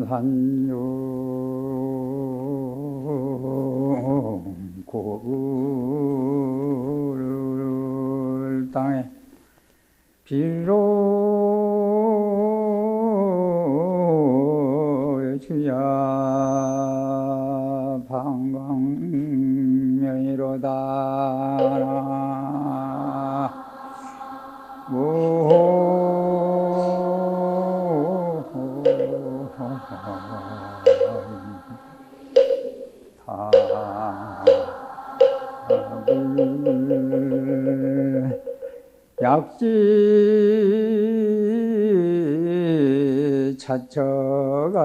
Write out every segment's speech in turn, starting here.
오운산중 고을 땅에 비로 주야 방광명이로다 약지 차처가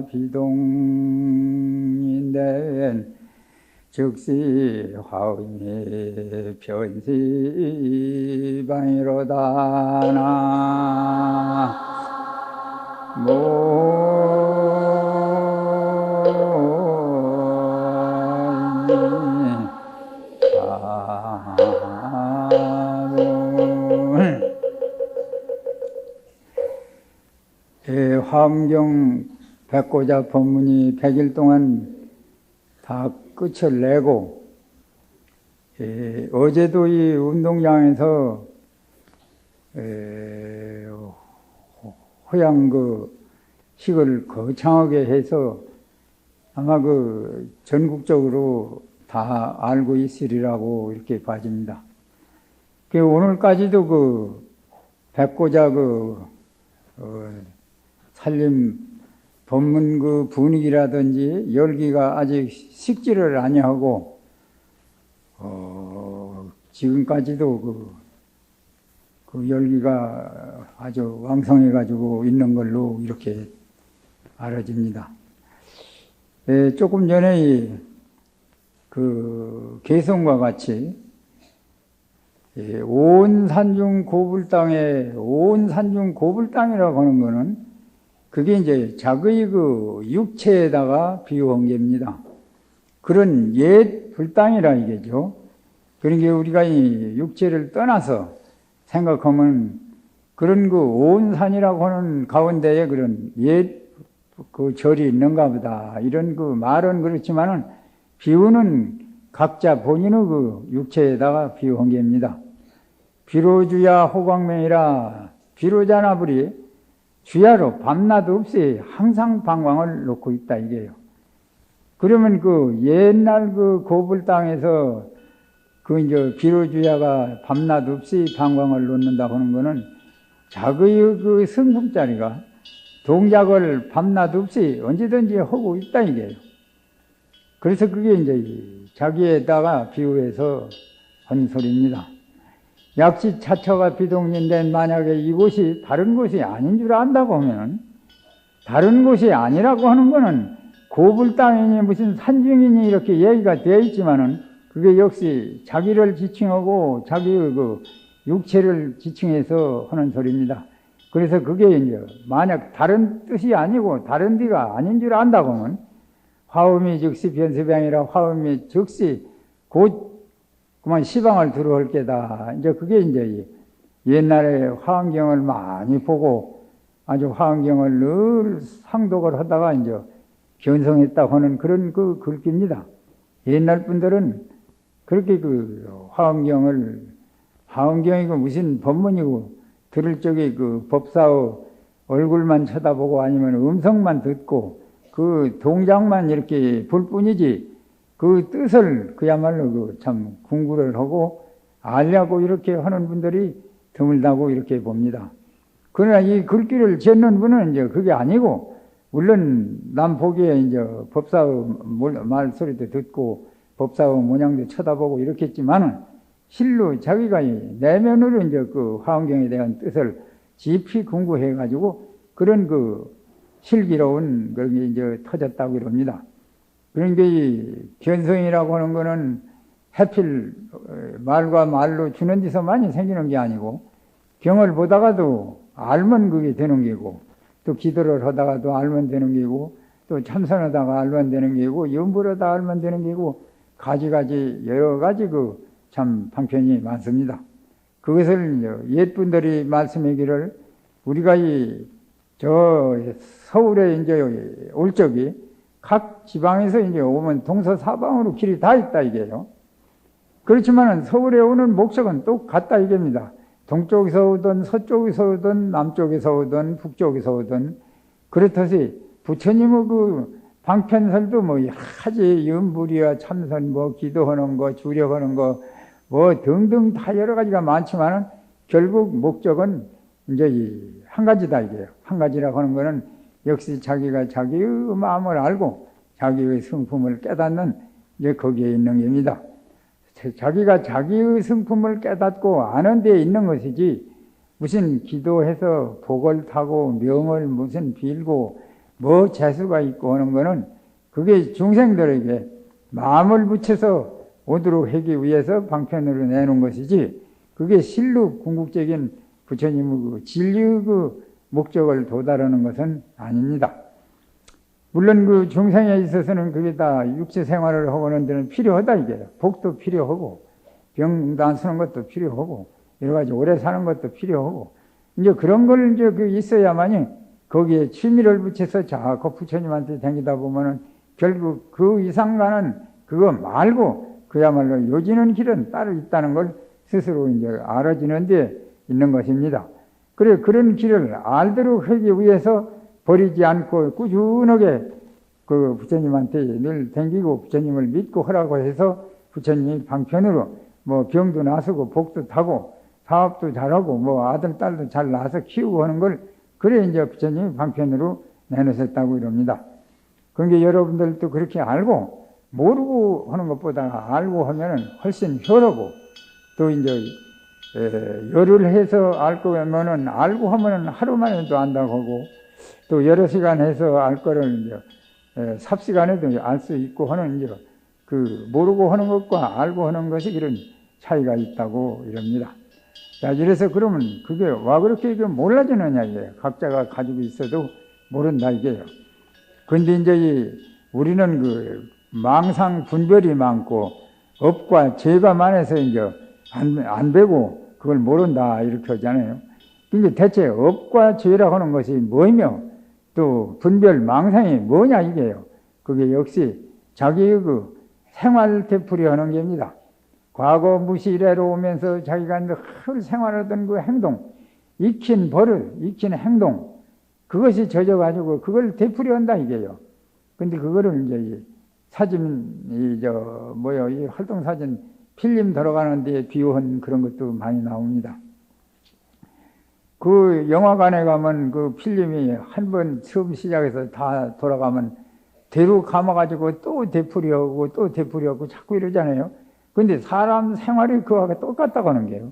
비동인된 즉시 화음이 변시방이로다 화엄경 백고자 법문이 100일 동안 다 끝을 내고, 어제도 이 운동장에서 호양 식을 거창하게 해서 아마 전국적으로 다 알고 있으리라고 이렇게 봐집니다. 오늘까지도 백고자 살림 법문 분위기라든지 열기가 아직 식지를 아니하고, 지금까지도 그 열기가 아주 왕성해가지고 있는 걸로 이렇게 알아집니다. 조금 전에 개성과 같이 온 산중 고불 땅에, 온 산중 고불 땅이라고 하는 거는 그게 이제 자기의 육체에다가 비유한 게입니다. 그런 옛 불땅이라 이게죠. 그러니까 우리가 이 육체를 떠나서 생각하면 그런 온 산이라고 하는 가운데에 그런 옛 절이 있는가 보다. 이런 말은 그렇지만은 비유는 각자 본인의 육체에다가 비유한 게입니다. 비로주야 호광명이라, 비로자나불이 주야로 밤낮 없이 항상 방광을 놓고 있다 이게요. 그러면 옛날 고불 땅에서 이제 비로주야가 밤낮 없이 방광을 놓는다고 하는 거는 자기의 성품자리가 동작을 밤낮 없이 언제든지 하고 있다 이게요. 그래서 그게 이제 자기에다가 비유해서 한 소리입니다. 약시 차처가 비동인데 만약에 이곳이 다른 곳이 아닌 줄 안다고 하면, 다른 곳이 아니라고 하는 거는 고불 땅이니 무슨 산중이니 이렇게 얘기가 되어 있지만은 그게 역시 자기를 지칭하고 자기의 육체를 지칭해서 하는 소리입니다. 그래서 그게 이제 만약 다른 뜻이 아니고 다른 데가 아닌 줄 안다고 하면 화음이 즉시 변시방이라, 화음이 즉시 곧 그만 시방을 들어올 게다. 이제 그게 이제 옛날에 화엄경을 많이 보고 아주 화엄경을 늘 상독을 하다가 이제 견성했다고 하는 그런 글귀입니다. 옛날 분들은 그렇게 화엄경이고 무슨 법문이고 들을 적에 법사의 얼굴만 쳐다보고 아니면 음성만 듣고 동작만 이렇게 볼 뿐이지 뜻을 그야말로 참 궁구를 하고 알려고 이렇게 하는 분들이 드물다고 이렇게 봅니다. 그러나 이 글귀를 짓는 분은 이제 그게 아니고, 물론 남 보기에 이제 법사의 말소리도 듣고 법사의 모양도 쳐다보고 이렇겠지만은 실로 자기가 내면으로 이제 화엄경에 대한 뜻을 깊이 궁구해가지고 그런 실기로운 그런 게 이제 터졌다고 이럽니다. 그러니까 이 견성이라고 하는 거는 해필 말과 말로 주는 데서 많이 생기는 게 아니고, 경을 보다가도 알면 그게 되는 게고, 또 기도를 하다가도 알면 되는 게고, 또 참선하다가 알면 되는 게고, 염불하다 알면 되는 게고, 가지가지 여러 가지 참 방편이 많습니다. 그것을 옛분들이 말씀하기를 우리가 이 저 서울에 이제 올 적이 각 지방에서 이제 오면 동서사방으로 길이 다 있다 이게요. 그렇지만 서울에 오는 목적은 똑같다 이겁니다. 동쪽에서 오든 서쪽에서 오든 남쪽에서 오든 북쪽에서 오든 그렇듯이 부처님의 그 방편설도 뭐 여러 가지 연불이야 참선 뭐 기도하는 거 주력하는 거 뭐 등등 다 여러 가지가 많지만은 결국 목적은 이제 한 가지다 이게요. 한 가지라고 하는 거는 역시 자기가 자기의 마음을 알고 자기의 성품을 깨닫는 이제 거기에 있는 겁니다. 자기가 자기의 성품을 깨닫고 아는 데에 있는 것이지 무슨 기도해서 복을 타고 명을 무슨 빌고 뭐 재수가 있고 하는 거는 그게 중생들에게 마음을 붙여서 오도록 하기 위해서 방편으로 내놓은 것이지 그게 실로 궁극적인 부처님의 그 진리의 그 목적을 도달하는 것은 아닙니다. 물론 그 중생에 있어서는 그게 다 육체 생활을 하고 하는 데는 필요하다 이게요. 복도 필요하고 병도 쓰는 것도 필요하고 여러 가지 오래 사는 것도 필요하고 이제 그런 걸 이제 그 있어야만이 거기에 취미를 붙여서 자꾸 부처님한테 다니다 보면은 결국 그 이상 가는 그거 말고 그야말로 요지는 길은 따로 있다는 걸 스스로 이제 알아지는 데 있는 것입니다. 그래 그런 길을 알도록 하기 위해서 버리지 않고 꾸준하게 그 부처님한테 늘 댕기고 부처님을 믿고 하라고 해서 부처님이 방편으로 뭐 병도 나서고 복도 타고 사업도 잘하고 뭐 아들 딸도 잘 낳아서 키우고 하는 걸 그래 이제 부처님이 방편으로 내놓으셨다고 이럽니다. 그러니까 여러분들도 그렇게 알고 모르고 하는 것보다 알고 하면은 훨씬 효라고 또 이제 열을 해서 알 거면은 알고 하면은 하루 만에도 안다고 하고 또 여러 시간 해서 알 거를 이제 삽시간에도 알 수 있고 하는 이제 그 모르고 하는 것과 알고 하는 것이 그런 차이가 있다고 이럽니다. 자, 이래서 그러면 그게 와 그렇게 몰라지느냐 이게 각자가 가지고 있어도 모른다 이게요. 근데 이제 우리는 그 망상 분별이 많고 업과 죄가 많아서 이제 안 배고 그걸 모른다 이렇게 하잖아요. 근데 대체 업과 죄라고 하는 것이 뭐며 또 분별 망상이 뭐냐 이게요. 그게 역시 자기의 그 생활 되풀이 하는 겁니다. 과거 무시래로 오면서 자기가 늘 생활하던 그 행동, 익힌 버릇, 익힌 행동, 그것이 젖어가지고 그걸 되풀이 한다 이게요. 근데 그거를 이제 사진, 이 활동사진 필름 들어가는 데 비유한 그런 것도 많이 나옵니다. 그 영화관에 가면 그 필름이 한 번 처음 시작해서 다 돌아가면 대로 감아가지고 또 되풀이하고 또 되풀이하고 자꾸 이러잖아요. 근데 사람 생활이 그와 똑같다고 하는 게요.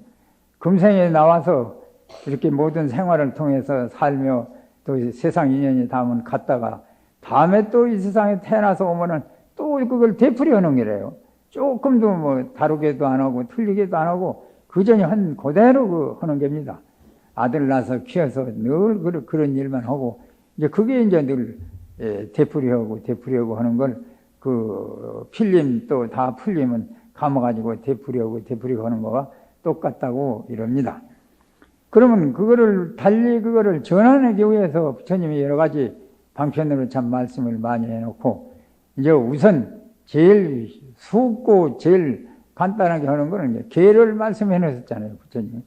금생에 나와서 이렇게 모든 생활을 통해서 살며 또 세상 인연이 닿으면 갔다가 다음에 또 이 세상에 태어나서 오면은 또 그걸 되풀이하는 거래요. 조금도 뭐 다르게도 안 하고 틀리게도 안 하고 그 전에 한 그대로 그 하는 겁니다. 아들 낳아서 키워서 늘 그런 일만 하고 이제 그게 이제 늘 되풀이하고 하는 걸 그 필름 또 다 풀리면 감아가지고 되풀이하고 하는 거가 똑같다고 이럽니다. 그러면 그거를 달리 그거를 전환하기 위해서 부처님이 여러 가지 방편으로 참 말씀을 많이 해놓고 이제 우선 제일 쉽고 제일 간단하게 하는 거는 이제 계를 말씀해 놓으셨잖아요, 부처님이.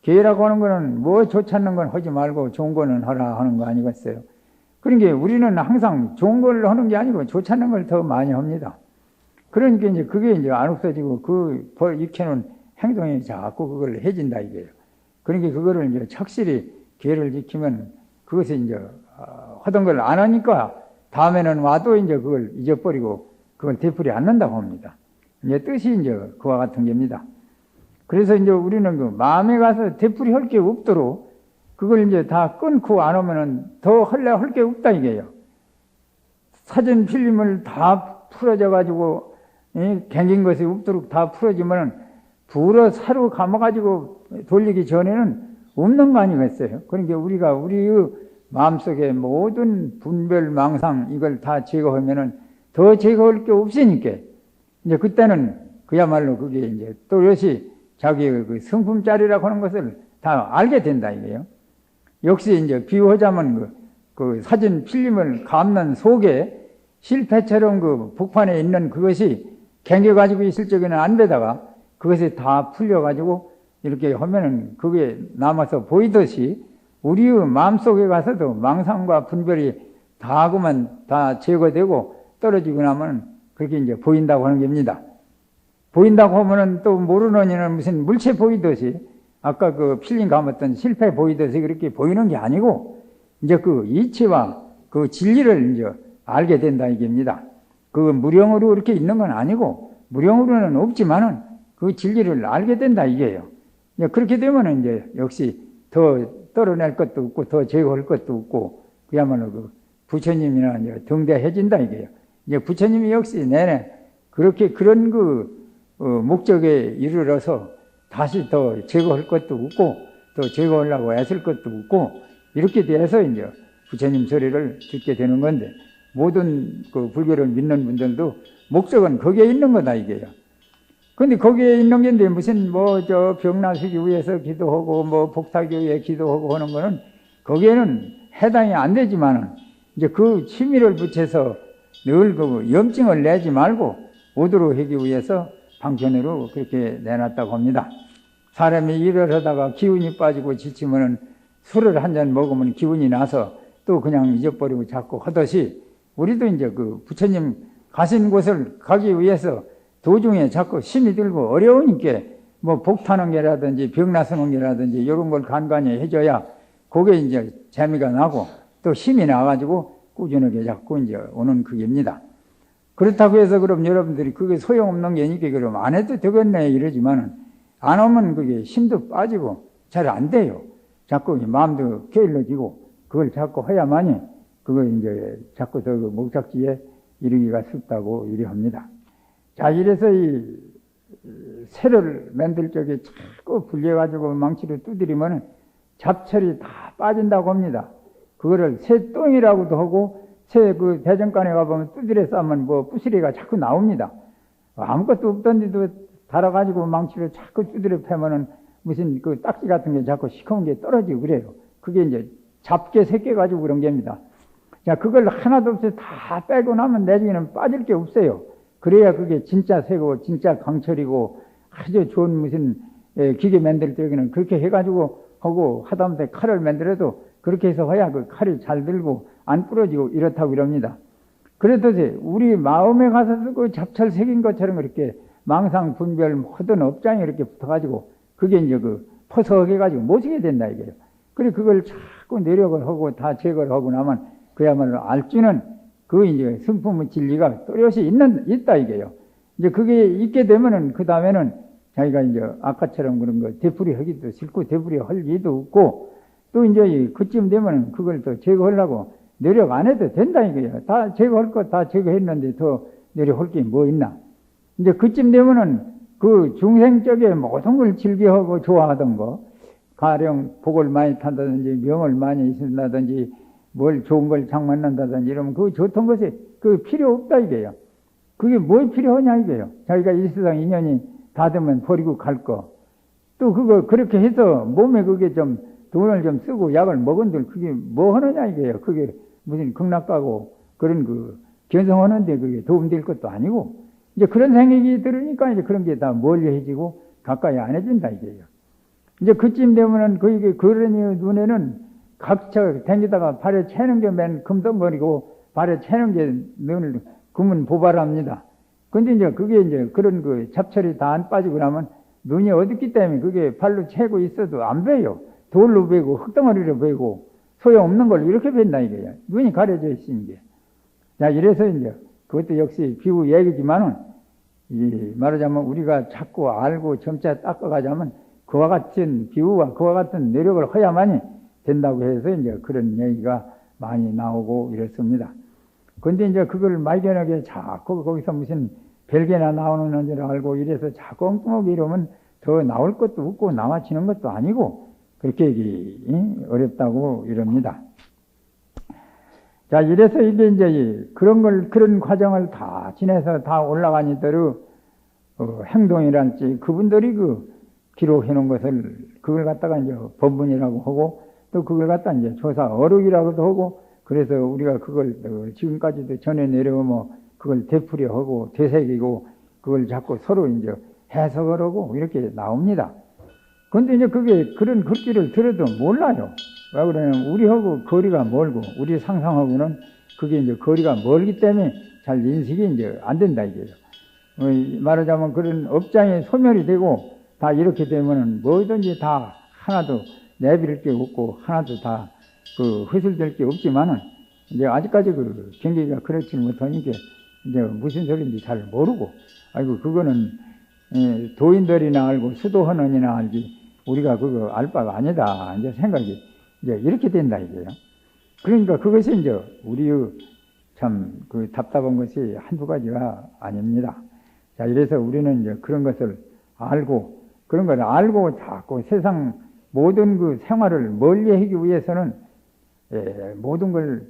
계라고 하는 거는 뭐 좋지 않는 건 하지 말고 좋은 거는 하라 하는 거 아니겠어요? 그러니까 우리는 항상 좋은 걸 하는 게 아니고 좋지 않는 걸 더 많이 합니다. 그러니까 이제 그게 이제 안 없어지고 그 익혀놓은 행동이 자꾸 그걸 해진다 이게요. 그러니까 그거를 이제 착실히 계를 지키면 그것이 이제 하던 걸 안 하니까 다음에는 와도 이제 그걸 잊어버리고 그걸 되풀이 않는다고 합니다. 이제 뜻이 이제 그와 같은 겁니다. 그래서 이제 우리는 그 마음에 가서 되풀이 할 게 없도록 그걸 이제 다 끊고 안 하면은 더 할 게 없다 이게요. 사진 필름을 다 풀어져 가지고 갱긴 것이 없도록 다 풀어지면은 불어 사로 감아가지고 돌리기 전에는 없는 거 아니겠어요? 그러니까 우리가 우리의 마음속에 모든 분별 망상 이걸 다 제거하면은 더 제거할 게 없으니까 이제 그때는 그야말로 그게 이제 또렷이 자기의 그 성품짜리라고 하는 것을 다 알게 된다 이게요. 역시 이제 비유하자면 그 그 사진 필름을 감는 속에 실패처럼 그 복판에 있는 그것이 갱겨가지고 있을 적에는 안 되다가 그것이 다 풀려가지고 이렇게 하면은 그게 남아서 보이듯이 우리의 마음속에 가서도 망상과 분별이 다 그만 다 제거되고 떨어지고 나면 그렇게 이제 보인다고 하는 겁니다. 보인다고 하면은 또 모르는 이는 무슨 물체 보이듯이 아까 그 필름 감았던 실패 보이듯이 그렇게 보이는 게 아니고 이제 그 이치와 그 진리를 이제 알게 된다 이겁니다. 그 무령으로 이렇게 있는 건 아니고 무령으로는 없지만은 그 진리를 알게 된다 이게요. 이제 그렇게 되면은 이제 역시 더 떨어낼 것도 없고 더 제거할 것도 없고 그야말로 그 부처님이나 이제 등대해진다 이게요. 이제 부처님이 역시 내내 그렇게 그런 그 목적에 이르러서 다시 더 제거할 것도 없고 더 제거하려고 애쓸 것도 없고 이렇게 돼서 이제 부처님 소리를 듣게 되는 건데 모든 그 불교를 믿는 분들도 목적은 거기에 있는 거다 이게요. 근데 거기에 있는 건데 무슨 뭐 저 병나시기 위해서 기도하고 뭐 복타기 위해 기도하고 하는 거는 거기에는 해당이 안 되지만은 이제 그 취미를 붙여서 늘 그 염증을 내지 말고 오도록 하기 위해서 방편으로 그렇게 내놨다고 합니다. 사람이 일을 하다가 기운이 빠지고 지치면은 술을 한 잔 먹으면 기운이 나서 또 그냥 잊어버리고 자꾸 하듯이 우리도 이제 그 부처님 가신 곳을 가기 위해서 도중에 자꾸 힘이 들고 어려우니까 뭐 복타는 게라든지 병 나서는 게라든지 이런 걸 간간히 해줘야 그게 이제 재미가 나고 또 힘이 나가지고 꾸준하게 자꾸 이제 오는 그게입니다. 그렇다고 해서 그럼 여러분들이 그게 소용없는 게니까 그럼 안 해도 되겠네 이러지만은 안 하면 그게 힘도 빠지고 잘 안 돼요. 자꾸 마음도 게을러지고 그걸 자꾸 해야만이 그걸 이제 자꾸 더 그 목적지에 이르기가 쉽다고 이래합니다. 자, 이래서 이 새를 만들 적에 자꾸 불려가지고 망치로 두드리면 잡철이 다 빠진다고 합니다. 그거를 새똥이라고도 하고 새 그 대전간에 가보면 두드려 싸면 뭐 부스리가 자꾸 나옵니다. 아무것도 없던데도 달아가지고 망치로 자꾸 두드려 패면은 무슨 그 딱지 같은 게 자꾸 시커먼 게 떨어지고 그래요. 그게 이제 잡게 새겨가지고 그런 겁니다. 자, 그걸 하나도 없이 다 빼고 나면 내중에는 빠질 게 없어요. 그래야 그게 진짜 새고 진짜 강철이고 아주 좋은 무슨 기계 만들 때에는 그렇게 해가지고 하고 하다못해 칼을 만들어도 그렇게 해서 해야 그 칼이 잘 들고 안 부러지고 이렇다고 이럽니다. 그랬듯이 우리 마음에 가서도 그 잡철 새긴 것처럼 그렇게 망상 분별 모든 업장에 이렇게 붙어가지고 그게 이제 그 퍼석해가지고 못 쓰게 된다 이게요. 그래 그걸 자꾸 노력을 하고 다 제거를 하고 나면 그야말로 알주는 그 이제 승품의 진리가 또렷이 있다 이게요. 이제 그게 있게 되면은 그 다음에는 자기가 이제 아까처럼 그런 거 되풀이 하기도 싫고 되풀이 할 일도 없고 또 이제 그쯤 되면은 그걸 또 제거하려고 노력 안 해도 된다 이거예요. 다 제거할 거 다 제거했는데 더 노력할 게 뭐 있나. 이제 그쯤 되면은 그 중생 쪽에 모든 걸 즐겨하고 좋아하던 거, 가령 복을 많이 탄다든지 명을 많이 있는다든지 뭘 좋은 걸 장만한다든지 이러면 그 좋던 것이 그 필요 없다 이게요. 그게 뭘 필요하냐 이게요. 자기가 이 세상 인연이 다 되면 버리고 갈 거. 또 그거 그렇게 해서 몸에 그게 좀 돈을 좀 쓰고 약을 먹은들 그게 뭐 하느냐 이게요. 그게 무슨 극락가고 그런 그 견성하는데 그게 도움될 것도 아니고 이제 그런 생각이 들으니까 이제 그런 게 다 멀리해지고 가까이 안 해진다 이게요. 이제 그쯤 되면은 그게 그러니 눈에는 각처 댕기다가 발에 채는 게 맨 금덩거리고 발에 채는 게 늘 금은 보발합니다. 근데 이제 그게 이제 그런 그 잡철이 다 안 빠지고 나면 눈이 어둡기 때문에 그게 발로 채고 있어도 안 보여요. 돌로 보이고 흙덩어리로 보이고 소용없는 걸 이렇게 뵌다 이거야. 눈이 가려져 있으니 게. 자, 이래서 이제 그것도 역시 비유 얘기지만은 말하자면 우리가 자꾸 알고 점차 닦아가자면 그와 같은 비유와 그와 같은 노력을 해야만이 된다고 해서 이제 그런 얘기가 많이 나오고 이렇습니다. 근데 이제 그걸 막연하게 자꾸 거기서 무슨 별개나 나오는 줄 알고 이래서 자꾸 엉뚱하게 이러면 더 나올 것도 없고 나와지는 것도 아니고 그렇게 어렵다고 이럽니다. 자, 이래서 이게 이제 그런 과정을 다 지내서 다 올라가니더러 행동이랄지 그분들이 그 기록해 놓은 것을 그걸 갖다가 이제 법문이라고 하고 또 그걸 갖다 이제 조사 어록이라고도 하고 그래서 우리가 그걸 지금까지도 전해 내려오면 그걸 되풀이하고 되새기고 그걸 자꾸 서로 이제 해석을 하고 이렇게 나옵니다. 근데 이제 그게 그런 글귀를 들어도 몰라요. 왜 그러냐면 우리하고 거리가 멀고 우리 상상하고는 그게 이제 거리가 멀기 때문에 잘 인식이 이제 안 된다 이게요. 말하자면 그런 업장이 소멸이 되고 다 이렇게 되면은 뭐든지 다 하나도 내비를 게 없고 하나도 다 허술될 게 없지만은 이제 아직까지 그 경기가 그렇지 못하니까 이제 무슨 소리인지 잘 모르고 아이고 그거는 도인들이나 알고 수도헌원이나 알지 우리가 그거 알 바가 아니다 이제 생각이 이제 이렇게 된다 이게요. 그러니까 그것이 이제 우리의 참 그 답답한 것이 한두 가지가 아닙니다. 자, 이래서 우리는 이제 그런 것을 알고, 그런 걸 알고 자꾸 세상 모든 그 생활을 멀리 하기 위해서는, 모든 걸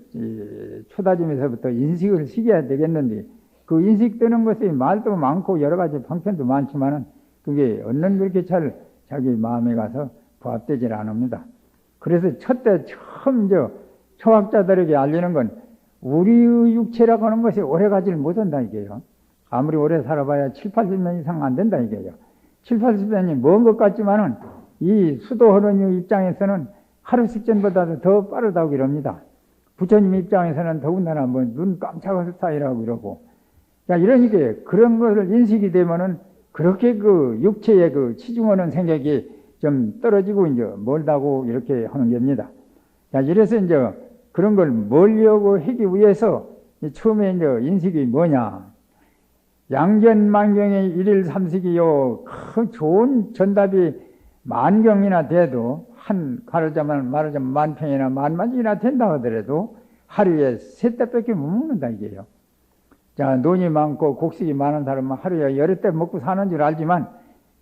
초다짐에서부터 인식을 시켜야 되겠는데, 그 인식 되는 것이 말도 많고 여러 가지 방편도 많지만은, 그게 얼른 그렇게 잘 자기 마음에 가서 부합되질 않습니다. 그래서 첫때 처음 초학자들에게 알리는 건, 우리의 육체라고 하는 것이 오래 가지를 못한다 이게요. 아무리 오래 살아봐야 7, 80년 이상 안 된다 이게요. 7, 80년이 먼 것 같지만은 이 수도헌원의 입장에서는 하루 식전보다도 더 빠르다고 이럽니다. 부처님 입장에서는 더군다나 뭐 눈 깜짝할 사이라고 이러고. 자, 이러니까 그런 것을 인식이 되면은 그렇게 그 육체의 그 치중하는 생각이 좀 떨어지고 이제 멀다고 이렇게 하는 겁니다. 자, 이래서 이제 그런 걸 멀려고 하기 위해서 처음에 이제 인식이 뭐냐. 양견만경의 일일 삼식이요. 그 좋은 전답이 만경이나 돼도 말하자면 만평이나 만만이나 된다 하더라도 하루에 3때밖에 못 먹는다 이게요. 자, 돈이 많고 곡식이 많은 사람은 하루에 여러 때 먹고 사는 줄 알지만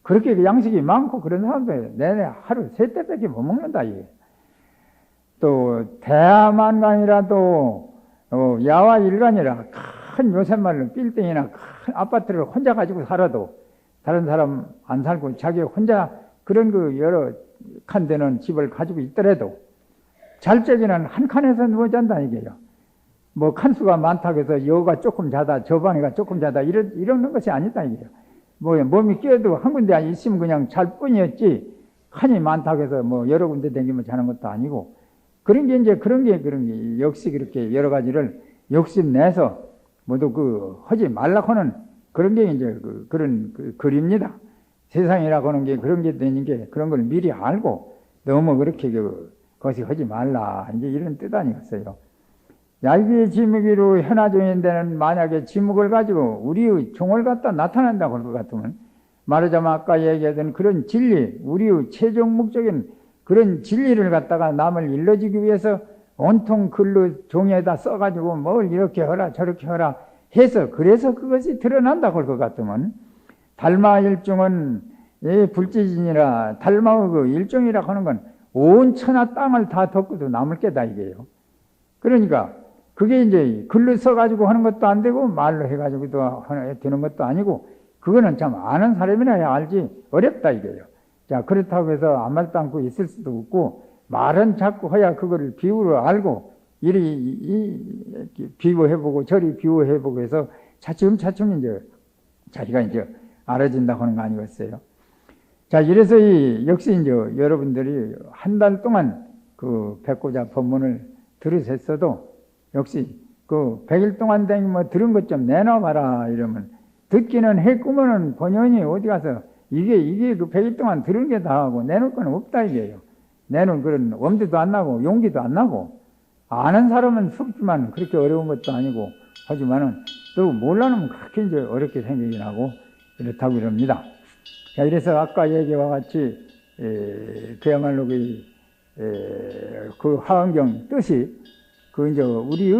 그렇게 양식이 많고 그런 사람들 내내 하루 3때밖에 못 먹는다 이게. 또 대야만강이라도 야와 일간이라 큰 요새 말로 빌딩이나 큰 아파트를 혼자 가지고 살아도 다른 사람 안 살고 자기 혼자 그런 그 여러 칸 되는 집을 가지고 있더라도 잘 적에는 한 칸에서 누워 잔다 이게요. 뭐 칸수가 많다고 해서 여가 조금 자다 저 방에가 조금 자다 이러는 것이 아니다 이게요. 뭐 몸이 끼어도 한 군데 있으면 그냥 잘 뿐이었지 칸이 많다고 해서 뭐 여러 군데 다니면 자는 것도 아니고 그런 게 이제 그런 게 역시 그렇게 여러 가지를 욕심내서 모두 하지 말라고 하는 그런 게 이제 그런 글입니다. 세상이라고 하는 게 그런 게 되는 게 그런 걸 미리 알고 너무 그렇게 그것이 하지 말라 이제 이런 뜻 아니겠어요. 얄비의 지무기로 현아종인데는 만약에 지묵을 가지고 우리의 종을 갖다 나타난다고 할 것 같으면 말하자면 아까 얘기하던 그런 진리 우리의 최종 목적인 그런 진리를 갖다가 남을 일러주기 위해서 온통 글로 종에다 써가지고 뭘 이렇게 하라 저렇게 하라 해서 그래서 그것이 드러난다고 할 것 같으면 달마 일종은 불지진이라 달마의 그 일종이라고 하는 건 온 천하 땅을 다 덮고도 남을 게다 이게요. 그러니까 그게 이제 글로 써가지고 하는 것도 안 되고 말로 해가지고도 되는 것도 아니고 그거는 참 아는 사람이나 알지 어렵다 이게요. 자, 그렇다고 해서 아무 말도 않고 있을 수도 없고 말은 자꾸 해야 그거를 비유로 알고 이리 비유해보고 저리 비유해보고 해서 차츰차츰 이제 자기가 이제 알아진다고 하는 거 아니겠어요? 자, 이래서 역시 이제 여러분들이 한 달 동안 그 백고자 법문을 들으셨어도 역시 그 100일 동안 뭐 들은 것 좀 내놔봐라 이러면 듣기는 했구먼은 본연이 어디 가서 이게 그 100일 동안 들은 게 다 하고 내놓을 건 없다 이게요. 내놓은 그런 엄두도 안 나고 용기도 안 나고 아는 사람은 쉽지만 그렇게 어려운 것도 아니고 하지만은 또 몰라놓으면 그렇게 이제 어렵게 생각이 나고 이렇다고 이럽니다. 자, 이래서 아까 얘기와 같이 그야말로 그 화엄경 뜻이 이제 우리의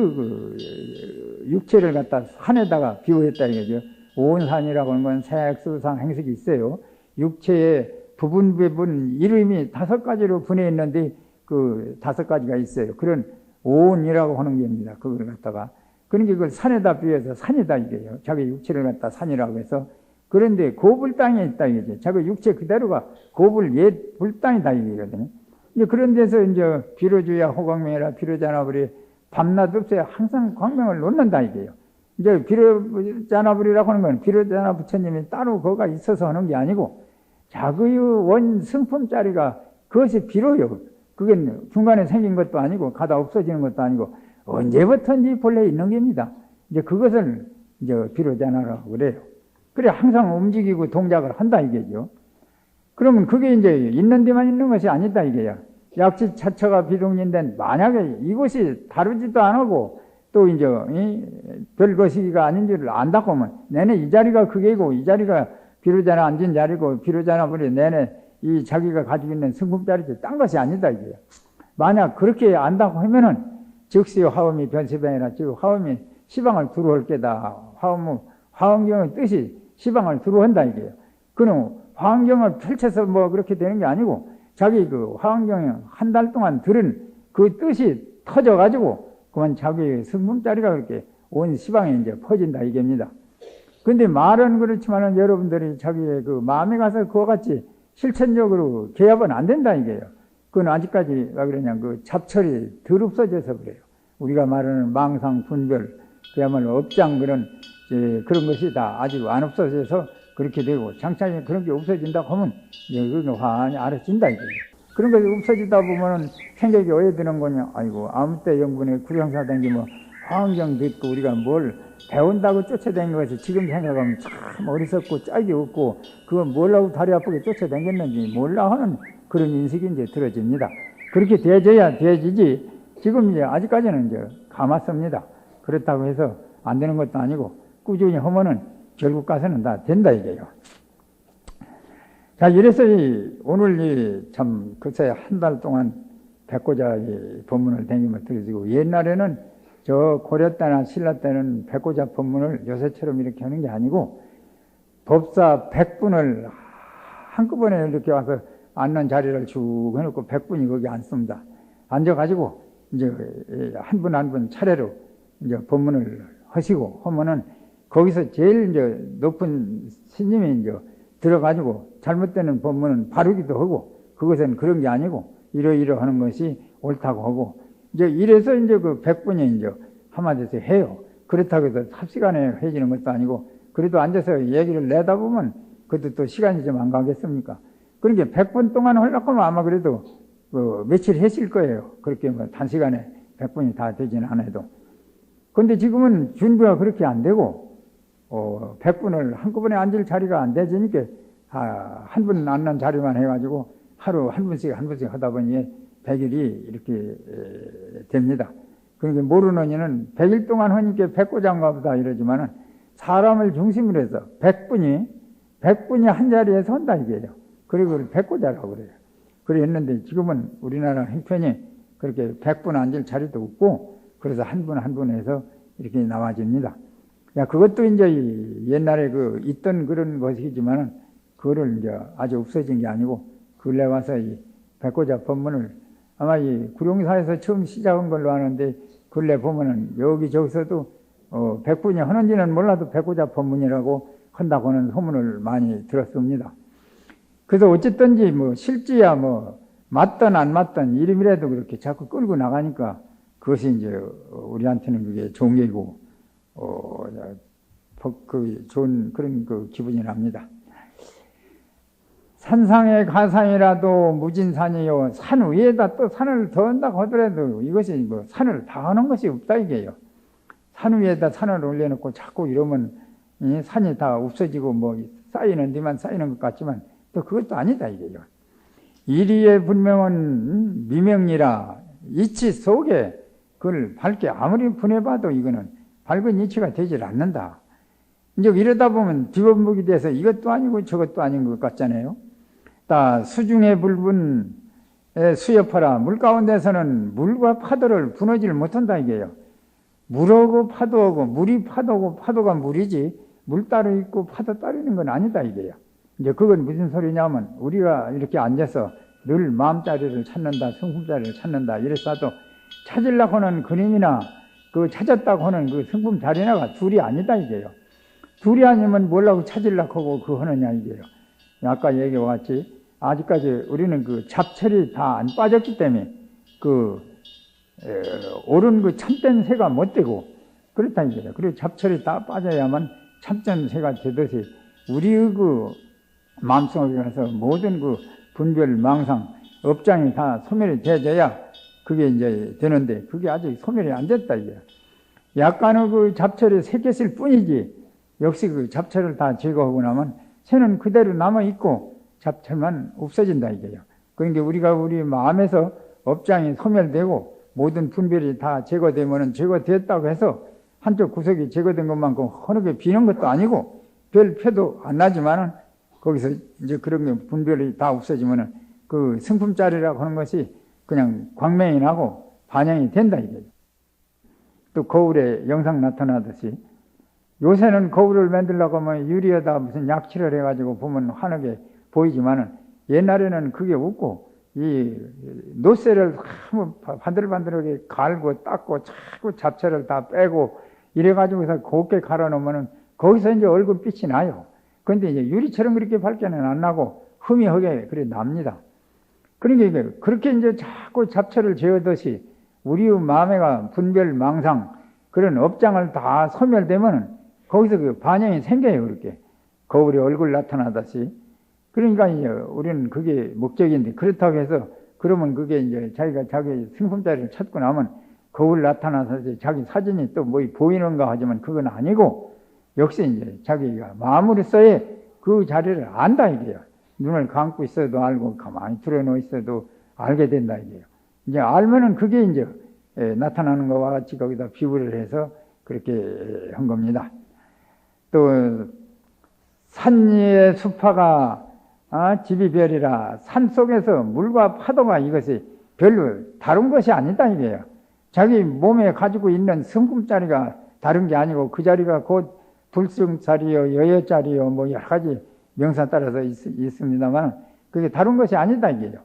육체를 갖다 산에다가 비유했다 이거죠. 오온산이라고 하는 건 색수상 행식이 있어요. 육체의 부분 이름이 5가지로 분해 있는데 그 5가지가 있어요. 그런 오온이라고 하는 겁니다. 그걸 갖다가 그러니까 그걸 산에다 비유해서 산이다 이게요. 자기 육체를 갖다 산이라고 해서 그런데 고불 땅에 있다 이거죠. 자기 육체 그대로가 고불 옛불 땅이다 이거거든요. 이제 그런 데서 이제 비로주야 호광명이라 비로자나불이 밤낮 없어야 항상 광명을 놓는다 이게요. 이제 비로자나불이라고 하는 건 비로자나 부처님이 따로 거가 있어서 하는 게 아니고 자그의 원 승품자리가 그것이 비로요. 그게 중간에 생긴 것도 아니고 가다 없어지는 것도 아니고 언제부터인지 본래 있는 겁니다. 이제 그것을 이제 비로자나라고 그래요. 그래 항상 움직이고 동작을 한다 이게죠. 그러면 그게 이제 있는 데만 있는 것이 아니다 이게야. 약지 차처가 비동인데 만약에 이것이 다루지도 안 하고 또 이제 별 것이가 아닌 줄을 안다고 하면 내내 이 자리가 그게고 이 자리가 비로자나 앉은 자리고 비로자나 버리 내내 이 자기가 가지고 있는 승품 자리지 딴 것이 아니다 이게요. 만약 그렇게 안다고 하면은 즉시 화엄이 변시방이라 즉 화엄이 시방을 두루할 게다. 화엄경의 뜻이 시방을 두루한다 이게요. 그는 화엄경을 펼쳐서 뭐 그렇게 되는 게 아니고 자기 그 화엄경에 한 달 동안 들은 그 뜻이 터져가지고 그만 자기의 승품자리가 그렇게 온 시방에 이제 퍼진다 이게입니다. 근데 말은 그렇지만은 여러분들이 자기의 그 마음에 가서 그와 같이 실천적으로 개합은 안 된다 이게요. 그건 아직까지 왜 그러냐 그 잡철이 덜 없어져서 그래요. 우리가 말하는 망상 분별 그야말로 업장 그런 것이 다 아직 안 없어져서 그렇게 되고 장차 그런 게 없어진다고 하면 그건 환히 알아진다 이거예요. 그런 것이 없어지다 보면은 생각이 어디 드는 거냐. 아이고 아무 때 영분에 구령사 댕기면 화엄경 듣고 우리가 뭘 배운다고 쫓아다니는 것이 지금 생각하면 참 어리석고 짝이 없고 그건 뭘라고 다리 아프게 쫓아다녔는지 몰라 하는 그런 인식이 이제 들어집니다. 그렇게 되어져야 되어지지 지금 이제 아직까지는 이제 감았습니다. 그렇다고 해서 안 되는 것도 아니고 꾸준히 하면은 결국 가서는 다 된다 이게요. 자, 이래서 오늘 참 글쎄 한 달 동안 백고자 법문을 댕기며 들으시고 옛날에는 저 고려 때나 신라 때는 백고자 법문을 요새처럼 이렇게 하는 게 아니고 법사 100분을 한꺼번에 이렇게 와서 앉는 자리를 쭉 해놓고 100분이 거기 앉습니다. 앉아가지고 이제 한 분 한 분 차례로 이제 법문을 하시고 하면은 거기서 제일 이제 높은 스님이 이제 들어가지고 잘못되는 법문은 바르기도 하고 그것은 그런 게 아니고 이러이러 하는 것이 옳다고 하고 이제 이래서 이제 그 100분이 이제 한마디에서 해요. 그렇다고 해서 삽시간에 해지는 것도 아니고 그래도 앉아서 얘기를 내다 보면 그것도 또 시간이 좀 안 가겠습니까? 그러니까 100분 동안 하려고 하면 아마 그래도 며칠 했을 거예요. 그렇게 뭐 단시간에 100분이 다 되지는 않아도. 근데 지금은 준비가 그렇게 안 되고 100분을 한꺼번에 앉을 자리가 안 되지니까 한 분 앉는 자리만 해가지고 하루 한 분씩 하다 보니 100일이 이렇게 됩니다. 그러니까 모르는 이는 100일 동안 하니까 백고장가 보다 이러지만은 사람을 중심으로 해서 100분이 한 자리에서 한다 이게요. 그리고 백고자라고 그래요. 그랬는데 지금은 우리나라 형편이 그렇게 100분 앉을 자리도 없고 그래서 한 분 한 분 해서 이렇게 나와집니다. 야, 그것도 이제 옛날에 있던 그런 것이지만은 그거를 이제 아주 없어진 게 아니고 근래 와서 이 백고자 법문을 아마 이 구룡사에서 처음 시작한 걸로 아는데 근래 보면은 여기저기서도 100분이 하는지는 몰라도 백고자 법문이라고 한다고 하는 소문을 많이 들었습니다. 그래서 어쨌든지 뭐 실지야 뭐 맞든 안 맞든 이름이라도 그렇게 자꾸 끌고 나가니까 그것이 이제 우리한테는 그게 좋은 게고 좋은 그런 기분이 납니다. 산상의 가상이라도 무진산이요. 산 위에다 또 산을 더 한다고 하더라도 이것이 뭐 산을 다 하는 것이 없다 이게요. 산 위에다 산을 올려놓고 자꾸 이러면 산이 다 없어지고 뭐 쌓이는 데만 쌓이는 것 같지만 또 그것도 아니다 이게요. 이리의 분명은 미명이라 이치 속에 그걸 밝게 아무리 분해봐도 이거는 밝은 이치가 되질 않는다. 이제 이러다 보면 비범묵이 돼서 이것도 아니고 저것도 아닌 것 같잖아요. 다 수중의 불분에 수협하라. 물 가운데서는 물과 파도를 분하지를 못한다 이게요. 물하고 파도하고 물이 파도고 파도가 물이지 물 따로 있고 파도 따로 있는 건 아니다 이게요. 이제 그건 무슨 소리냐면 우리가 이렇게 앉아서 늘 마음자리를 찾는다, 성품자리를 찾는다 이랬어도 찾으려고 하는 그림이나 그 찾았다고 하는 그 성품 자리나가 둘이 아니다 이게요. 둘이 아니면 뭐라고 찾으려고 하고 그 하느냐 이게요. 아까 얘기해왔지 아직까지 우리는 그 잡철이 다 안 빠졌기 때문에 그 옳은 그 참된 새가 못 되고 그렇다 이거예요. 그리고 잡철이 다 빠져야만 참된 새가 되듯이 우리의 그 마음속에 가서 모든 그 분별, 망상, 업장이 다 소멸이 되어야 그게 이제 되는데 그게 아직 소멸이 안 됐다 이거예요. 약간의 그 잡철이 새겼을 뿐이지 역시 그 잡철을 다 제거하고 나면 새는 그대로 남아있고 잡철만 없어진다 이거예요. 그러니까 우리가 우리 마음에서 업장이 소멸되고 모든 분별이 다 제거되면은 제거됐다고 해서 한쪽 구석이 제거된 것만큼 허하게 비는 것도 아니고 별 표도 안 나지만은 거기서 이제 그런 게 분별이 다 없어지면은 그 승품짜리라고 하는 것이 그냥 광명이 나고 반영이 된다 이거예요. 또 거울에 영상 나타나듯이 요새는 거울을 만들려고 하면 유리에다 무슨 약칠을 해가지고 보면 환하게 보이지만은 옛날에는 그게 없고 이 노쇠를 한번 반들반들하게 갈고 닦고 자꾸 잡채를 다 빼고 이래가지고서 곱게 갈아놓으면은 거기서 이제 얼굴빛이 나요. 근데 이제 유리처럼 그렇게 밝게는 안 나고 흐미하게 그래 납니다. 그러니까 그렇게 이제 자꾸 잡채를 재우듯이 우리의 마음에가 분별, 망상 그런 업장을 다 소멸되면은 거기서 그 반영이 생겨요. 그렇게 거울에 얼굴 나타나듯이. 그러니까 이제 우리는 그게 목적인데 그렇다고 해서 그러면 그게 이제 자기가 자기 승품자리를 찾고 나면 거울 나타나서 자기 사진이 또 뭐 보이는가 하지만 그건 아니고 역시 이제 자기가 마음으로서의 그 자리를 안다 이게요. 눈을 감고 있어도 알고 가만히 들어놓아 있어도 알게 된다 이게요. 이제 알면은 그게 이제 나타나는 것과 같이 거기다 비유를 해서 그렇게 한 겁니다. 또 산 위의 수파가 집이 별이라 산 속에서 물과 파도가 이것이 별로 다른 것이 아니다 이게요. 자기 몸에 가지고 있는 성품자리가 다른 게 아니고 그 자리가 곧 불승자리요 여여자리요 뭐 여러 가지 명사 따라서 있습니다만 그게 다른 것이 아니다 이게요.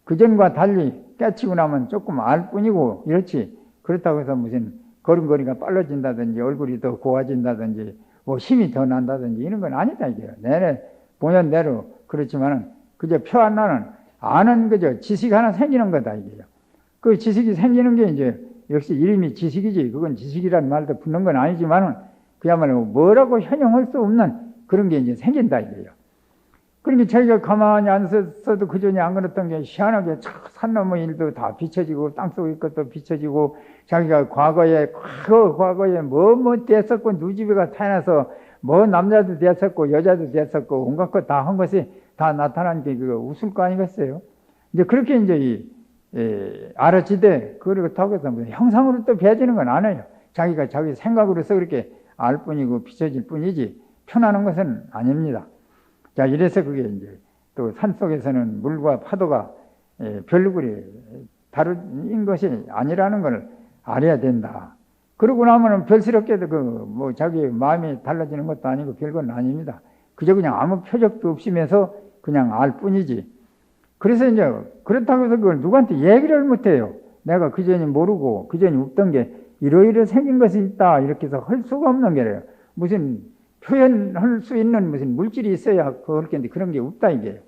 그전과 달리 깨치고 나면 조금 알 뿐이고 이렇지 그렇다고 해서 무슨 걸음걸이가 빨라진다든지 얼굴이 더 고와진다든지 뭐 힘이 더 난다든지 이런 건 아니다 이게요. 내내 본연대로 그렇지만은 그저 표 안 나는 아는 그저 지식 하나 생기는 거다 이게요. 그 지식이 생기는 게 이제 역시 이름이 지식이지 그건 지식이라는 말도 붙는 건 아니지만은 그야말로 뭐라고 현용할 수 없는 그런 게 이제 생긴다 이게요. 그러니까 자기가 가만히 앉았어도 그전에 안 그랬던 게 희한하게 산 넘어 일도 다 비춰지고 땅속의 것도 비춰지고 자기가 과거에 뭐 됐었고 누지비가 태어나서 뭐 남자도 됐었고 여자도 됐었고 온갖 것 다 한 것이 다 나타난 게 그거 웃을 거 아니겠어요? 이제 그렇게 이제 알아지되 그렇다고 해서 형상으로 또 배지는 건 아니에요. 자기가 자기 생각으로서 그렇게 알 뿐이고 비춰질 뿐이지 표나는 것은 아닙니다. 자, 이래서 그게 이제 또 산속에서는 물과 파도가 별그리 다른 것이 아니라는 걸 알아야 된다. 그러고 나면은 별스럽게도 뭐 자기 마음이 달라지는 것도 아니고 별건 아닙니다. 그저 그냥 아무 표적도 없으면서 그냥 알 뿐이지. 그래서 이제 그렇다고 해서 그걸 누구한테 얘기를 못 해요. 내가 그전에 모르고 그전에 없던 게 이러이러 생긴 것이 있다. 이렇게 해서 할 수가 없는 게래요. 무슨 표현할 수 있는 무슨 물질이 있어야 그럴 텐데 그런 게 없다 이게요.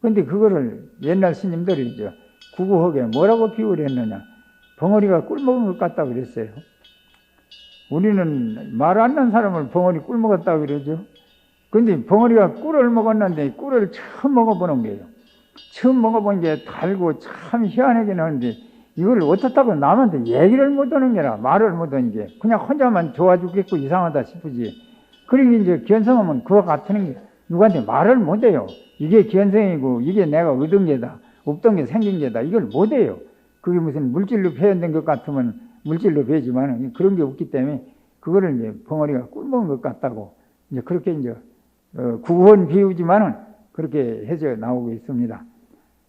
근데 그거를 옛날 스님들이 이제 구구하게 뭐라고 비유를 했느냐. 벙어리가 꿀 먹은 것 같다 그랬어요. 우리는 말 안 난 사람을 벙어리 꿀 먹었다 그러죠. 근데 벙어리가 꿀을 먹었는데 꿀을 처음 먹어보는 거예요. 처음 먹어본 게 달고 참 희한하긴 하는데 이걸 어떻다고 남한테 얘기를 못 하는 게라 말을 못 하는 게 그냥 혼자만 좋아 죽겠고 이상하다 싶으지. 그러니 이제 견성하면 그와 같은 게 누구한테 말을 못 해요. 이게 견성이고 이게 내가 얻은 게다. 없던 게 생긴 게다. 이걸 못 해요. 그게 무슨 물질로 표현된 것 같으면 물질로 배지만 그런 게 없기 때문에 그거를 이제 벙어리가 꿀먹은 것 같다고 이제 그렇게 이제 구원 비유지만은 그렇게 해져 나오고 있습니다.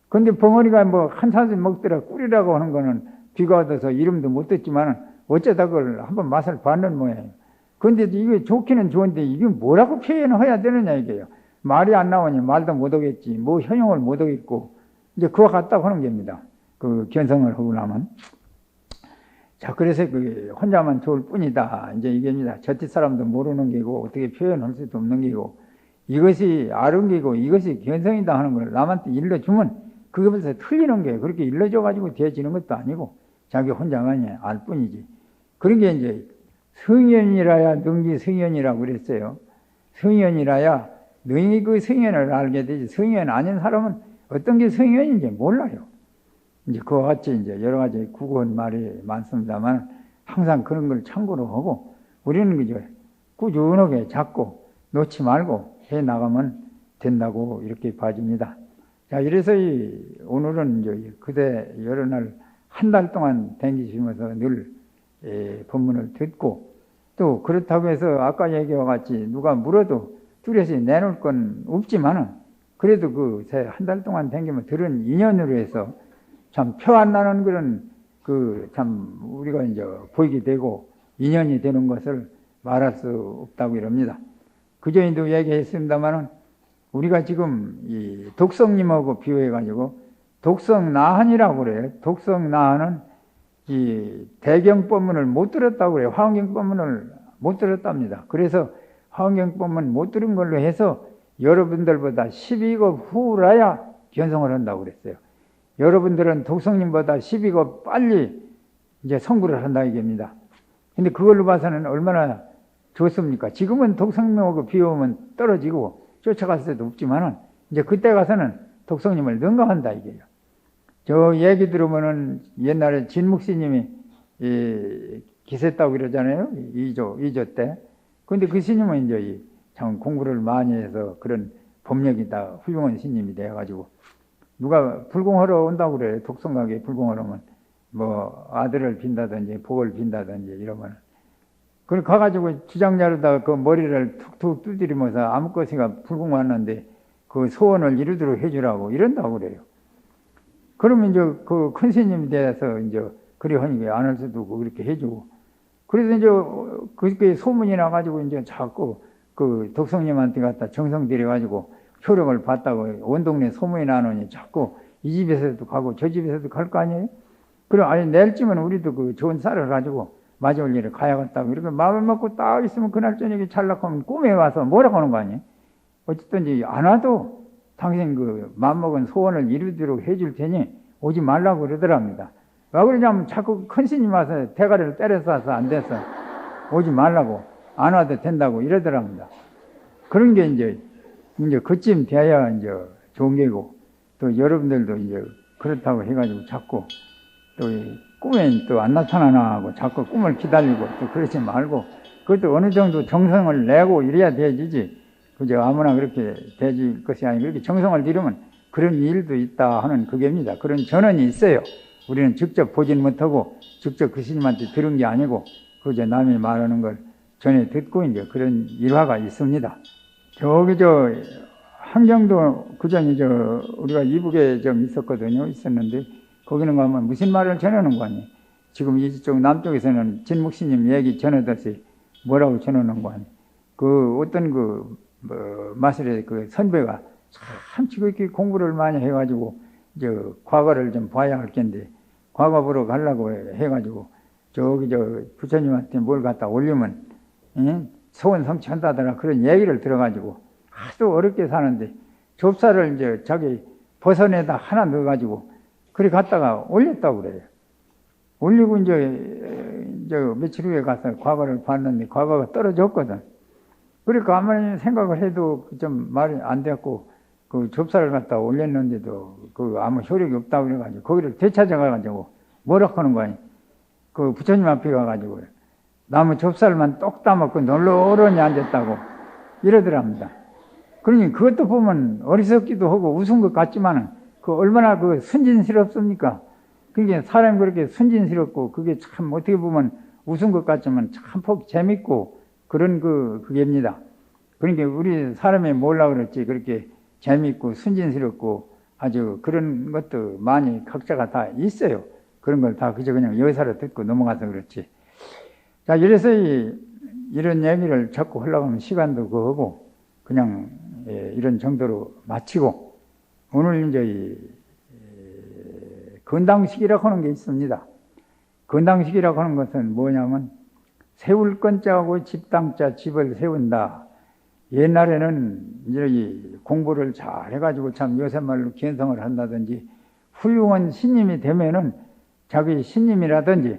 근데 벙어리가 뭐 한 사슬 먹더라 꿀이라고 하는 거는 비가 와서 이름도 못 듣지만은 어쩌다 그걸 한번 맛을 봤는 모양이에요. 근데 이게 좋기는 좋은데 이게 뭐라고 표현을 해야 되느냐 이게요. 말이 안 나오니 말도 못 하겠지. 뭐 현용을 못 하겠고 이제 그와 같다고 하는 겁니다. 그 견성을 하고 나면. 자, 그래서 그 혼자만 좋을 뿐이다. 이제 이게입니다. 저티 사람도 모르는 게고 어떻게 표현할 수도 없는 게고 이것이 아는 게고 이것이 견성이다 하는 걸 남한테 일러주면 그게 벌써 틀리는 게 그렇게 일러줘가지고 되어지는 것도 아니고 자기 혼자만이 알 뿐이지. 그런 게 이제 성현이라야 능지 성현이라고 그랬어요. 성현이라야 능히 그 성현을 알게 되지. 성현 아닌 사람은 어떤 게 성현인지 몰라요. 이제 그와 같이 이제 여러 가지 국어원 말이 많습니다만 항상 그런 걸 참고로 하고 우리는 그저 꾸준하게 잡고 놓지 말고 해 나가면 된다고 이렇게 봐집니다. 자, 이래서 오늘은 이제 그대 여러 날 한 달 동안 댕기시면서 늘 법문을 듣고 또 그렇다고 해서 아까 얘기와 같이 누가 물어도 뚜렷이 내놓을 건 없지만은 그래도 그 한 달 동안 댕기면 들은 인연으로 해서 참 표 안 나는 그런 그 참 우리가 이제 보이게 되고 인연이 되는 것을 말할 수 없다고 이럽니다. 그전에도 얘기했습니다만은 우리가 지금 이 독성님하고 비교해가지고 독성나한이라고 그래요. 독성나한은 이 대경법문을 못 들었다고 그래요. 화엄경법문을 못 들었답니다. 그래서 화엄경법문 못 들은 걸로 해서 여러분들보다 12급 후라야 견성을 한다고 그랬어요. 여러분들은 독성님보다 12급 빨리 이제 성불을 한다 이겁니다. 근데 그걸로 봐서는 얼마나 좋습니까? 지금은 독성님하고 비교하면 떨어지고 쫓아갈 수도 없지만은 이제 그때 가서는 독성님을 능가한다 이게요. 저 얘기 들으면은 옛날에 진묵스님이 기세했다고 그러잖아요. 2조 때. 근데 그 스님은 이제 참 공부를 많이 해서 그런 법력이 다 훌륭한 스님이 돼가지고 누가 불공하러 온다고 그래요. 독성가게 불공하러 오면 뭐 아들을 빈다든지 복을 빈다든지 이러면 그걸 가가지고 주장자로다가 그 머리를 툭툭 두드리면서 아무 것이가 불공 왔는데 그 소원을 이루도록 해주라고 이런다고 그래요. 그러면 이제 그 큰 스님이 돼서 이제 그리 하니까 안 할 수도 없고 그렇게 해주고 그래서 이제 그렇게 소문이 나가지고 이제 자꾸 그 독성님한테 갖다 정성 들여가지고 효력을 받다고 온 동네 소문이 나누니 자꾸 이 집에서도 가고 저 집에서도 갈 거 아니에요? 그럼 아니 내일쯤은 우리도 그 좋은 쌀을 가지고 마지올 일에 가야겠다고 이렇게 마음을 먹고 딱 있으면 그날 저녁에 찰락하면 꿈에 와서 뭐라고 하는 거 아니에요? 어쨌든지 안 와도 당신 그 마음먹은 소원을 이루도록 해줄 테니 오지 말라고 그러더랍니다. 왜 그러냐면 자꾸 큰 스님 와서 대가리를 때려서 안 돼서 오지 말라고 안 와도 된다고 이러더랍니다. 그런 게 이제 그쯤 돼야 이제 좋은 게고 또 여러분들도 이제 그렇다고 해가지고 자꾸 또 꿈에 또 안 나타나나 하고 자꾸 꿈을 기다리고 또 그러지 말고 그것도 어느 정도 정성을 내고 이래야 되지지 그저 아무나 그렇게 되질 것이 아니고 그렇게 정성을 들이면 그런 일도 있다 하는 그게입니다. 그런 전언이 있어요. 우리는 직접 보진 못하고 직접 그 스님한테 들은 게 아니고 그저 남이 말하는 걸 전에 듣고 이제 그런 일화가 있습니다. 저기 함경도 그전에 우리가 이북에 좀 있었거든요. 있었는데 거기는 가면 무슨 말을 전하는 거 아니에요. 지금 이쪽 남쪽에서는 진묵스님 얘기 전하듯이 뭐라고 전하는 거 아니에요. 그 어떤 마술의 그 선배가 참 지극히 공부를 많이 해가지고 과거를 좀 봐야 할 텐데 과거 보러 가려고 해가지고 부처님한테 뭘 갖다 올리면 소원 성취한다더라 그런 얘기를 들어가지고 아주 어렵게 사는데 좁쌀을 자기 버선에다 하나 넣어가지고 그래 갔다가 올렸다고 그래요. 올리고 며칠 후에 가서 과거를 봤는데 과거가 떨어졌거든. 그러니까 가만히 생각을 해도 좀 말이 안 됐고 그 좁쌀을 갖다 올렸는데도 아무 효력이 없다고 그래가지고 거기를 되찾아가가지고 뭐라고 하는 거 아니? 그 부처님 앞에 가가지고 나무 좁쌀만 똑 따먹고 널렁히 앉았다고 이러더랍니다. 그러니 그것도 보면 어리석기도 하고 웃은 것 같지만은 그 얼마나 순진스럽습니까? 그게 사람이 그렇게 순진스럽고 그게 참 어떻게 보면 웃은 것 같지만 참 재밌고 그런 그게입니다. 그러니까 우리 사람이 몰라 그랬지 그렇게 재밌고 순진스럽고 아주 그런 것도 많이 각자가 다 있어요. 그런 걸 다 그냥 여사로 듣고 넘어가서 그렇지. 자, 이래서 이런 얘기를 자꾸 하려고 하면 시간도 그거고 그냥 이런 정도로 마치고 오늘 이제 건당식이라고 하는 게 있습니다. 건당식이라고 하는 것은 뭐냐면 세울 건자하고 집당자 집을 세운다. 옛날에는 이제 공부를 잘 해가지고 참 요새 말로 견성을 한다든지 훌륭한 스님이 되면은 자기 신님이라든지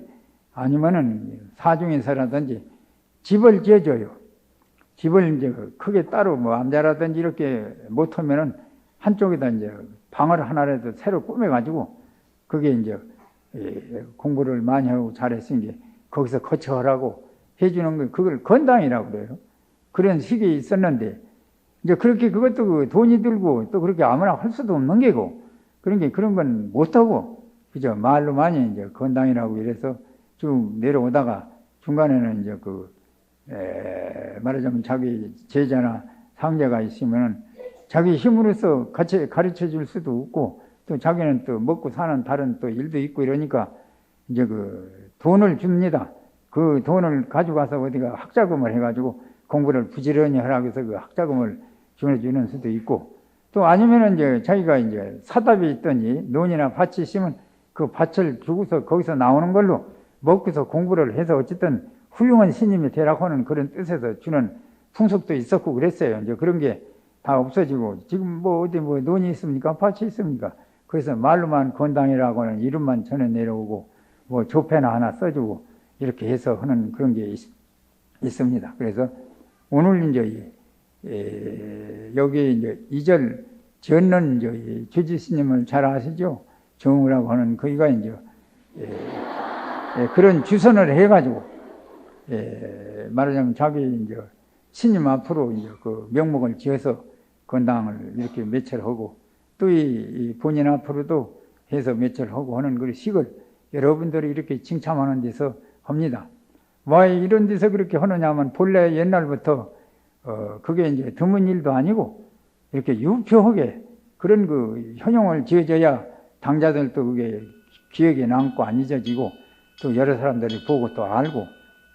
아니면은 사중에서라든지 집을 지어줘요. 집을 이제 크게 따로 뭐 암자라든지 이렇게 못하면은 한쪽에다 이제 방을 하나라도 새로 꾸며가지고 그게 이제 공부를 많이 하고 잘했으니 거기서 거처하라고 해주는 거, 그걸 건당이라고 그래요. 그런 식이 있었는데 이제 그렇게 그것도 그 돈이 들고 또 그렇게 아무나 할 수도 없는 게고 그런 건 못하고 그저 말로 많이 이제 건당이라고 이래서 쭉 내려오다가 중간에는 이제 말하자면 자기 제자나 상제가 있으면은 자기 힘으로서 같이 가르쳐 줄 수도 없고 또 자기는 또 먹고 사는 다른 또 일도 있고 이러니까 이제 그 돈을 줍니다. 그 돈을 가져가서 어디가 학자금을 해가지고 공부를 부지런히 하라고 해서 그 학자금을 주는 수도 있고 또 아니면은 이제 자기가 이제 사답이 있더니 논이나 밭이 있으면 그 밭을 주고서 거기서 나오는 걸로 먹고서 공부를 해서 어쨌든 훌륭한 스님이 되라고 하는 그런 뜻에서 주는 풍속도 있었고 그랬어요. 이제 그런 게 다 없어지고 지금 뭐 어디 뭐 논이 있습니까? 밭이 있습니까? 그래서 말로만 건당이라고 하는 이름만 전해 내려오고 뭐 조패나 하나 써주고 이렇게 해서 하는 그런 게 있습니다. 그래서 오늘 이제 여기 이제 2절 전는 이제 주지 스님을 잘 아시죠? 정우라고 하는 거기가 이제 그런 주선을 해가지고 말하자면 자기 이제 스님 앞으로 이제 그 명목을 지어서 건당을 이렇게 매철하고 또 이 본인 앞으로도 해서 매철하고 하는 그 식을 여러분들이 이렇게 칭찬하는 데서 합니다. 왜 이런 데서 그렇게 하느냐면 본래 옛날부터 그게 이제 드문 일도 아니고 이렇게 유표하게 그런 그 현용을 지어져야 당자들도 그게 기억에 남고 안 잊어지고 또 여러 사람들이 보고 또 알고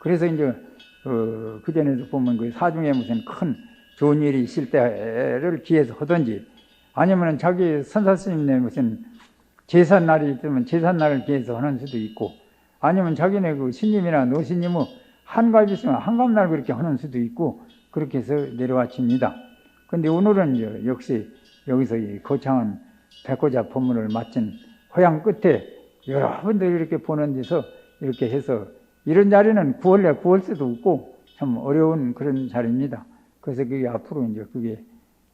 그래서 이제 그 전에도 보면 그 사중에 무슨 큰 좋은 일이 있을 때를 기해서 하든지 아니면 자기 선사스님네 무슨 제삿날이 있으면 제삿날을 기해서 하는 수도 있고 아니면 자기네 그 신님이나 노신님은 한갑이 있으면 한갑날 그렇게 하는 수도 있고 그렇게 해서 내려와칩니다. 근데 오늘은 이제 역시 여기서 이 거창한 백고자 법문을 마친 허양 끝에 여러분들이 이렇게 보는 데서 이렇게 해서 이런 자리는 구할 수도 없고 참 어려운 그런 자리입니다. 그래서 그게 앞으로 이제 그게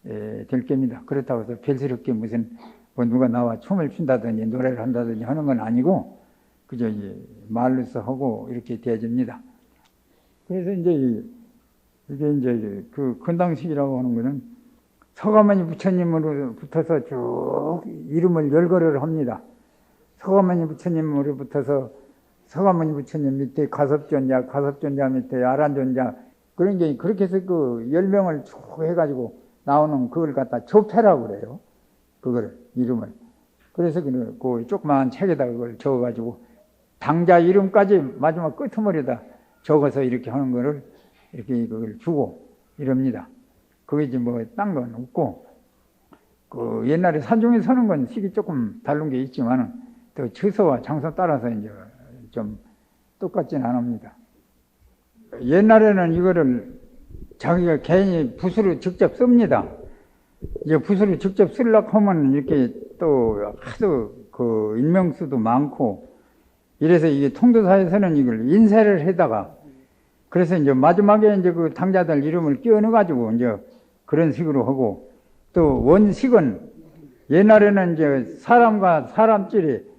될 겁니다. 그렇다고 해서 별스럽게 무슨 뭐 누가 나와 춤을 춘다든지 노래를 한다든지 하는 건 아니고 그저 이제 말로서 하고 이렇게 되어집니다. 그래서 이제 이게 이제 그 건당식이라고 하는 거는 서가모니 부처님으로 붙어서 쭉 이름을 열거를 합니다. 서가모니 부처님으로 붙어서 서가모니 부처님 밑에 가섭존자, 가섭존자 밑에 아란존자 그런 게 그렇게 해서 그 10명을 쭉 해가지고 나오는 그걸 갖다 조패라고 그래요. 그걸 이름을. 그래서 그 조그마한 책에다 그걸 적어가지고 당자 이름까지 마지막 끄트머리에다 적어서 이렇게 하는 거를 이렇게 그걸 주고 이럽니다. 그게 이제 뭐 딴 건 없고 그 옛날에 산중에 서는 건 식이 조금 다른 게 있지만은 또 처소와 장소 따라서 이제 좀 똑같진 않습니다. 옛날에는 이거를 자기가 개인이 붓으로 직접 씁니다. 이제 붓으로 직접 쓰려고 하면 이렇게 또 하도 그 인명수도 많고 이래서 이게 통도사에서는 이걸 인쇄를 해다가 그래서 이제 마지막에 이제 그 당자들 이름을 끼워 넣어가지고 이제 그런 식으로 하고 또 원식은 옛날에는 이제 사람과 사람끼리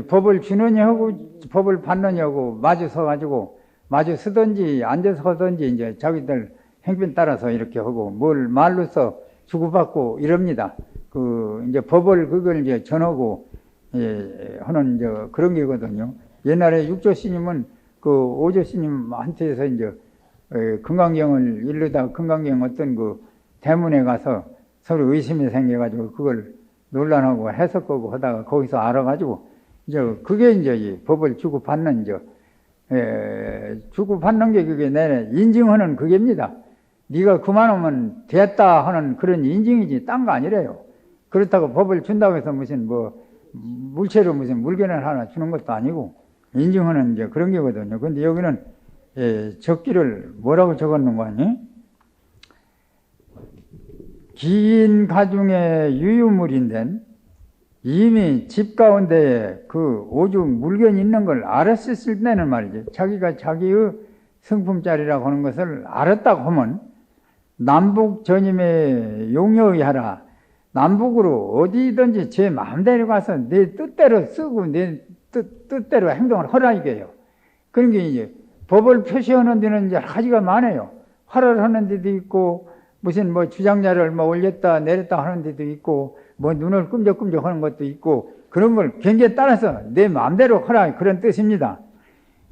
법을 주느니 하고 법을 받느니 하고 마주 서가지고 마주 서든지 앉아서 하든지 이제 자기들 행편 따라서 이렇게 하고 뭘 말로써 주고받고 이럽니다. 그 이제 법을 그걸 이제 전하고 하는 이제 그런 게거든요. 옛날에 육조 스님은 그 오조 스님한테서 이제 금강경을 읽으다가 금강경 어떤 그 대문에 가서 서로 의심이 생겨가지고 그걸 논란하고 해석하고 하다가 거기서 알아가지고 이제 그게 이제 이 법을 주고받는 이제 주고받는 게 그게 내 인증하는 그게입니다. 네가 그만하면 됐다 하는 그런 인증이지 딴 거 아니래요. 그렇다고 법을 준다고 해서 무슨 뭐 물체로 무슨 물건을 하나 주는 것도 아니고 인증하는 이제 그런 게거든요. 근데 여기는 적기를 뭐라고 적었는 거 아니? 긴 가중의 유유물인데 이미 집 가운데에 그 오죽 물건이 있는 걸 알았을 때는 말이죠. 자기가 자기의 성품짜리라고 하는 것을 알았다고 하면 남북 전임에 용여하라. 남북으로 어디든지 제 마음대로 가서 내 뜻대로 쓰고 내 뜻대로 행동을 하라 이게요. 그런 게 이제 법을 표시하는 데는 이제 가지가 많아요. 활을 하는 데도 있고 무슨 뭐 주장자를 뭐 올렸다 내렸다 하는 데도 있고 뭐 눈을 끔적끔적 하는 것도 있고 그런 걸 경계에 따라서 내 마음대로 하라 그런 뜻입니다.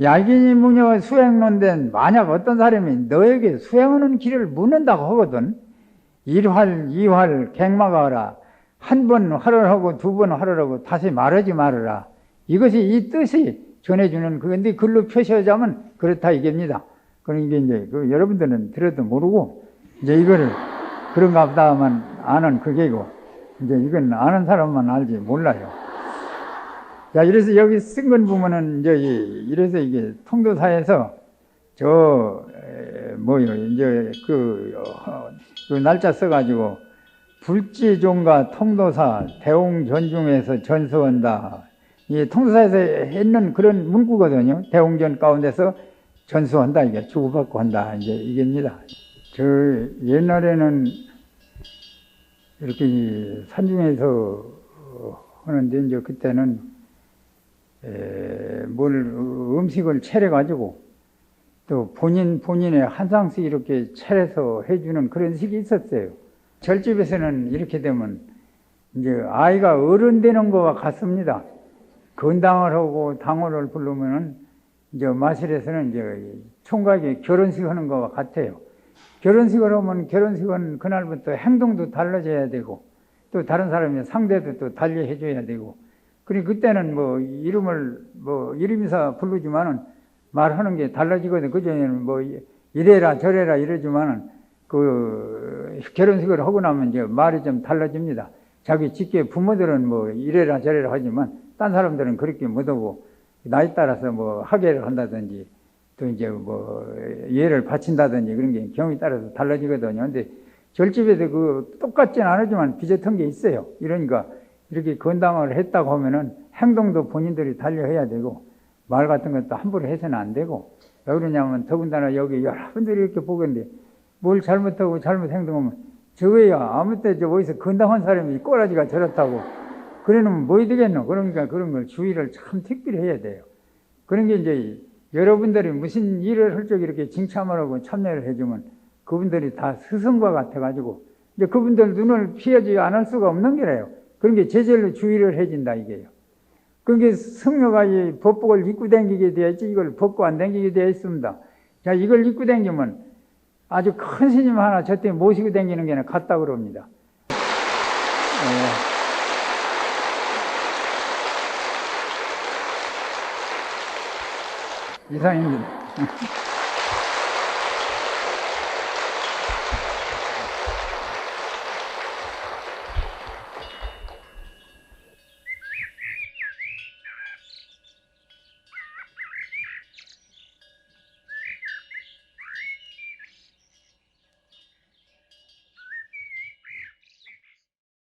야기니 무녀 수행론된 만약 어떤 사람이 너에게 수행하는 길을 묻는다고 하거든 1활, 2활 갱마가하라 한 번 활을 하고 두 번 활을 하고 다시 말하지 말아라 이것이 이 뜻이 전해주는 그건데 글로 표시하자면 그렇다 이겁니다. 그러니까 이제 그 여러분들은 들어도 모르고 이제 이거를 그런가 보다만 아는 그게고 이제 이건 아는 사람만 알지 몰라요. 자, 이래서 여기 쓴 건 보면은 이제 이래서 이게 통도사에서 뭐요 이제 그 날짜 써가지고 불지종과 통도사 대웅전중에서 전수한다. 이 통도사에서 했는 그런 문구거든요. 대웅전 가운데서 전수한다 이게 주고받고 한다 이제 이게입니다. 저 옛날에는 이렇게 산중에서 하는데 이제 그때는 음식을 차려 가지고 또 본인의 한 상씩 이렇게 차려서 해주는 그런 식이 있었어요. 절집에서는 이렇게 되면 이제 아이가 어른 되는 것과 같습니다. 건당을 하고 당호를 부르면은 이제 마실에서는 이제 총각이 결혼식 하는 것과 같아요. 결혼식을 하면 결혼식은 그날부터 행동도 달라져야 되고 또 다른 사람의 상대도 또 달리 해줘야 되고 그리고 그때는 뭐 이름이사 부르지만은 말하는 게 달라지거든. 그전에는 뭐 이래라 저래라 이러지만은 그 결혼식을 하고 나면 이제 말이 좀 달라집니다. 자기 직계 부모들은 뭐 이래라 저래라 하지만 딴 사람들은 그렇게 못하고 나이 따라서 뭐 하계를 한다든지 또 이제 뭐 예를 바친다든지 그런 게 경우에 따라서 달라지거든요. 근데 절집에도 그 똑같진 않지만 비슷한 게 있어요. 이러니까 이렇게 건당을 했다고 하면은 행동도 본인들이 달려해야 되고 말 같은 것도 함부로 해서는 안 되고 왜 그러냐면 더군다나 여기 여러분들이 이렇게 보겠는데 뭘 잘못하고 잘못 행동하면 저거야 아무 때 저 어디서 건당한 사람이 꼬라지가 저렇다고 그러면 뭐 되겠노. 그러니까 그런 걸 주의를 참 특별히 해야 돼요. 그런 게 이제 여러분들이 무슨 일을 할 적 이렇게 징참을 하고 참여를 해주면 그분들이 다 스승과 같아가지고 이제 그분들 눈을 피하지 않을 수가 없는 게래요. 그런 게 제절로 주의를 해준다 이게요. 그게 성녀가 이 법복을 입고 다니게 되어 있지 이걸 벗고 안 다니게 되어 있습니다. 자, 이걸 입고 다니면 아주 큰 스님 하나 저때 모시고 다니는 게 같다 그럽니다. 이상입니다.